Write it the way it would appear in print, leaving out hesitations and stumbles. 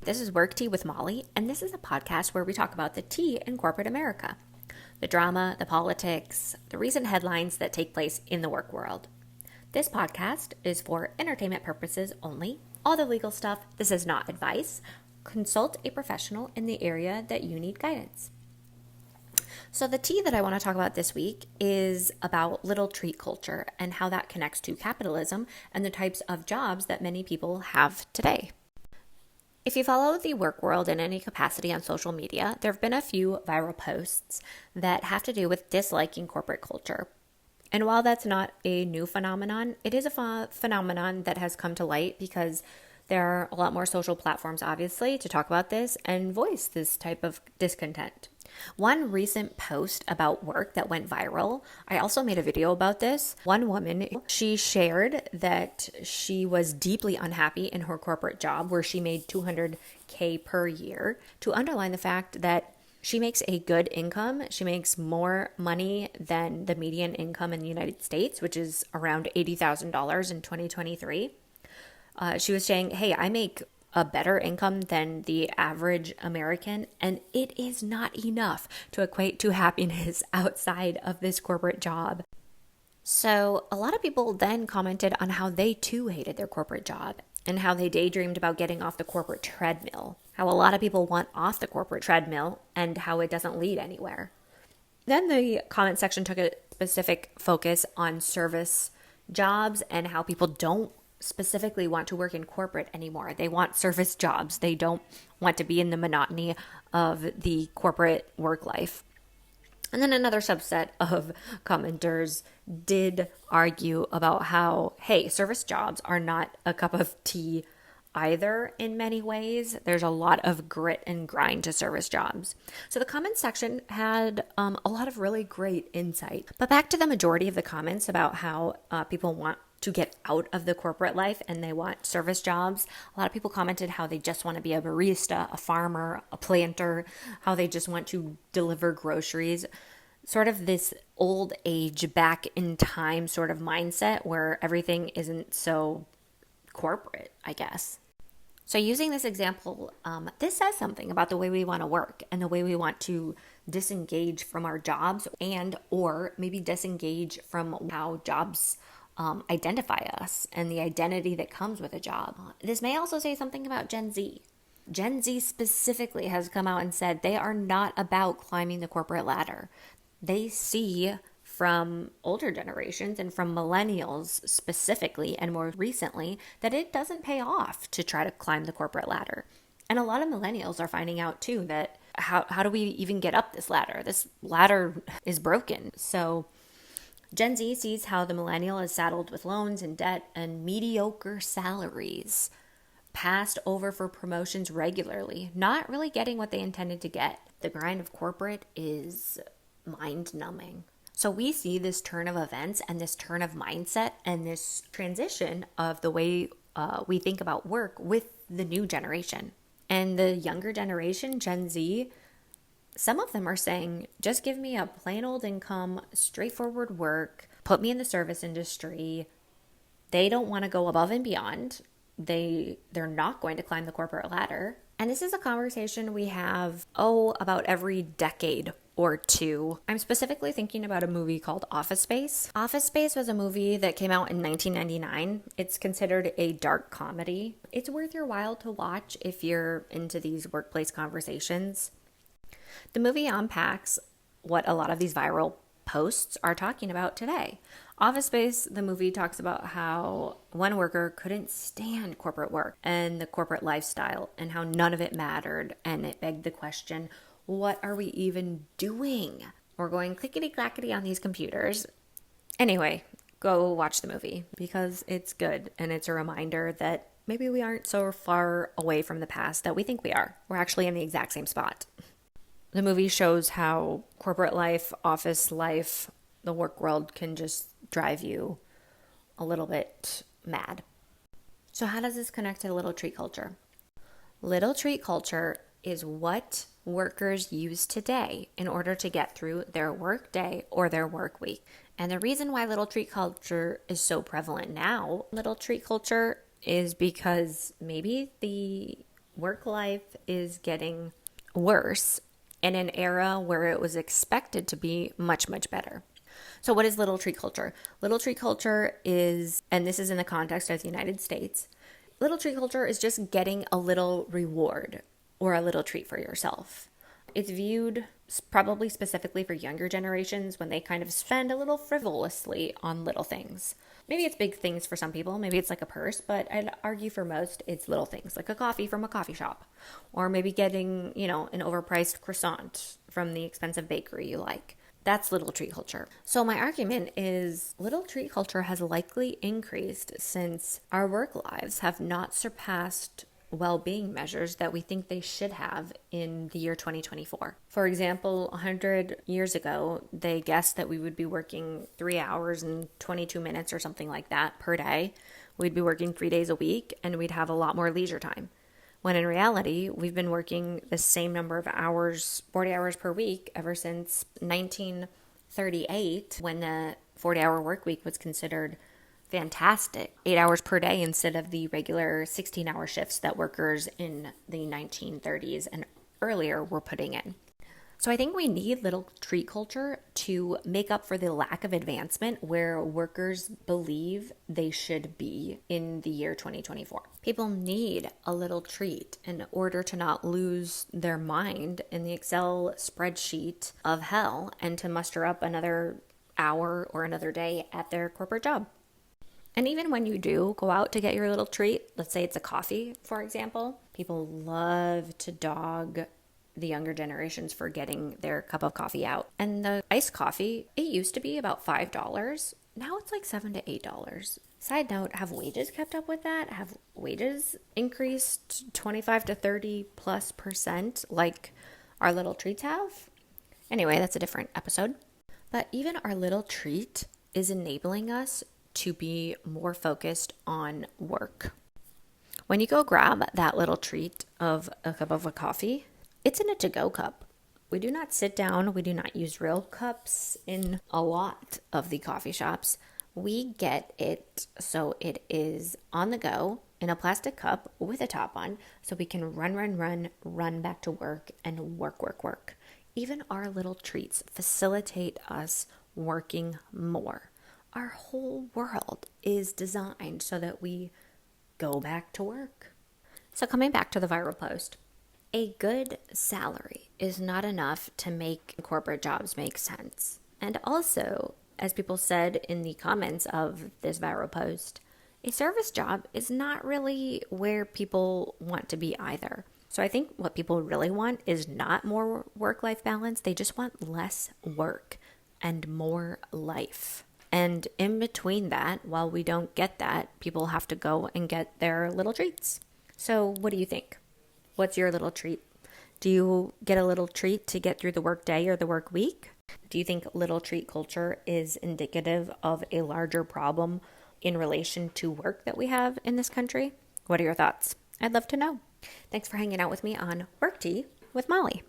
This is Work Tea with Molly, and this is a podcast where we talk about the tea in corporate America, the drama, the politics, the recent headlines that take place in the work world. This podcast is for entertainment purposes only. All the legal stuff, this is not advice. Consult a professional in the area that you need guidance. So the tea that I want to talk about this week is about little treat culture and how that connects to capitalism and the types of jobs that many people have today. If you follow the work world in any capacity on social media, there have been a few viral posts that have to do with disliking corporate culture. And while that's not a new phenomenon, it is a phenomenon that has come to light because there are a lot more social platforms, obviously, to talk about this and voice this type of discontent. One recent post about work that went viral, I also made a video about this. One woman, she shared that she was deeply unhappy in her corporate job where she made $200K per year, to underline the fact that she makes a good income. She makes more money than the median income in the United States, which is around $80,000 in 2023. She was saying, hey, I make a better income than the average American, and it is not enough to equate to happiness outside of this corporate job. So a lot of people then commented on how they too hated their corporate job and how they daydreamed about getting off the corporate treadmill, how a lot of people want off the corporate treadmill and how it doesn't lead anywhere. Then the comment section took a specific focus on service jobs and how people don't specifically want to work in corporate anymore. They want service jobs. They don't want to be in the monotony of the corporate work life. And then another subset of commenters did argue about how, hey, service jobs are not a cup of tea either in many ways. There's a lot of grit and grind to service jobs. So the comment section had a lot of really great insight. But back to the majority of the comments about how people want to get out of the corporate life and they want service jobs. A lot of people commented how they just want to be a barista, a farmer, a planter, how they just want to deliver groceries. Sort of this old age, back in time sort of mindset where everything isn't so corporate, I guess. So using this example, this says something about the way we want to work and the way we want to disengage from our jobs and or maybe disengage from how jobs identify us and the identity that comes with a job. This may also say something about Gen Z. Gen Z specifically has come out and said they are not about climbing the corporate ladder. They see from older generations and from millennials specifically and more recently that it doesn't pay off to try to climb the corporate ladder. And a lot of millennials are finding out too that how do we even get up this ladder? This ladder is broken. So Gen Z sees how the millennial is saddled with loans and debt and mediocre salaries, passed over for promotions regularly, not really getting what they intended to get. The grind of corporate is mind-numbing. So we see this turn of events and this turn of mindset and this transition of the way we think about work with the new generation. And the younger generation, Gen Z, some of them are saying, just give me a plain old income, straightforward work, put me in the service industry. They don't want to go above and beyond. They're not going to climb the corporate ladder. And this is a conversation we have, about every decade or two. I'm specifically thinking about a movie called Office Space. Office Space was a movie that came out in 1999. It's considered a dark comedy. It's worth your while to watch if you're into these workplace conversations. The movie unpacks what a lot of these viral posts are talking about today. Office Space, the movie talks about how one worker couldn't stand corporate work and the corporate lifestyle and how none of it mattered. And it begged the question, what are we even doing? We're going clickety-clackety on these computers. Anyway, go watch the movie because it's good and it's a reminder that maybe we aren't so far away from the past that we think we are. We're actually in the exact same spot. The movie shows how corporate life, office life, the work world can just drive you a little bit mad. So how does this connect to little treat culture? Little treat culture is what workers use today in order to get through their work day or their work week. And the reason why little treat culture is so prevalent now, little treat culture, is because maybe the work life is getting worse in an era where it was expected to be much, much better. So what is little treat culture? Little treat culture is, and this is in the context of the United States, little treat culture is just getting a little reward or a little treat for yourself. It's viewed probably specifically for younger generations when they kind of spend a little frivolously on little things. Maybe it's big things for some people. Maybe it's like a purse, but I'd argue for most it's little things like a coffee from a coffee shop, or maybe getting, an overpriced croissant from the expensive bakery you like. That's little treat culture. So my argument is little treat culture has likely increased since our work lives have not surpassed well-being measures that we think they should have in the year 2024. For example, 100 years ago, they guessed that we would be working 3 hours and 22 minutes or something like that per day. We'd be working 3 days a week and we'd have a lot more leisure time. When in reality, we've been working the same number of hours, 40 hours per week, ever since 1938, when the 40-hour work week was considered fantastic. 8 hours per day instead of the regular 16-hour shifts that workers in the 1930s and earlier were putting in. So I think we need little treat culture to make up for the lack of advancement where workers believe they should be in the year 2024. People need a little treat in order to not lose their mind in the Excel spreadsheet of hell and to muster up another hour or another day at their corporate job. And even when you do go out to get your little treat, let's say it's a coffee, for example, people love to dog the younger generations for getting their cup of coffee out. And the iced coffee, it used to be about $5. Now it's like $7 to $8. Side note, have wages kept up with that? Have wages increased 25 to 30+% like our little treats have? Anyway, that's a different episode. But even our little treat is enabling us to be more focused on work. When you go grab that little treat of a cup of a coffee, it's in a to-go cup. We do not sit down. We do not use real cups in a lot of the coffee shops. We get it so it is on the go in a plastic cup with a top on so we can run back to work and work. Even our little treats facilitate us working more. Our whole world is designed so that we go back to work. So coming back to the viral post, a good salary is not enough to make corporate jobs make sense. And also, as people said in the comments of this viral post, a service job is not really where people want to be either. So I think what people really want is not more work-life balance. They just want less work and more life. And in between that, while we don't get that, people have to go and get their little treats. So what do you think? What's your little treat? Do you get a little treat to get through the work day or the work week? Do you think little treat culture is indicative of a larger problem in relation to work that we have in this country? What are your thoughts? I'd love to know. Thanks for hanging out with me on Work Tea with Molly.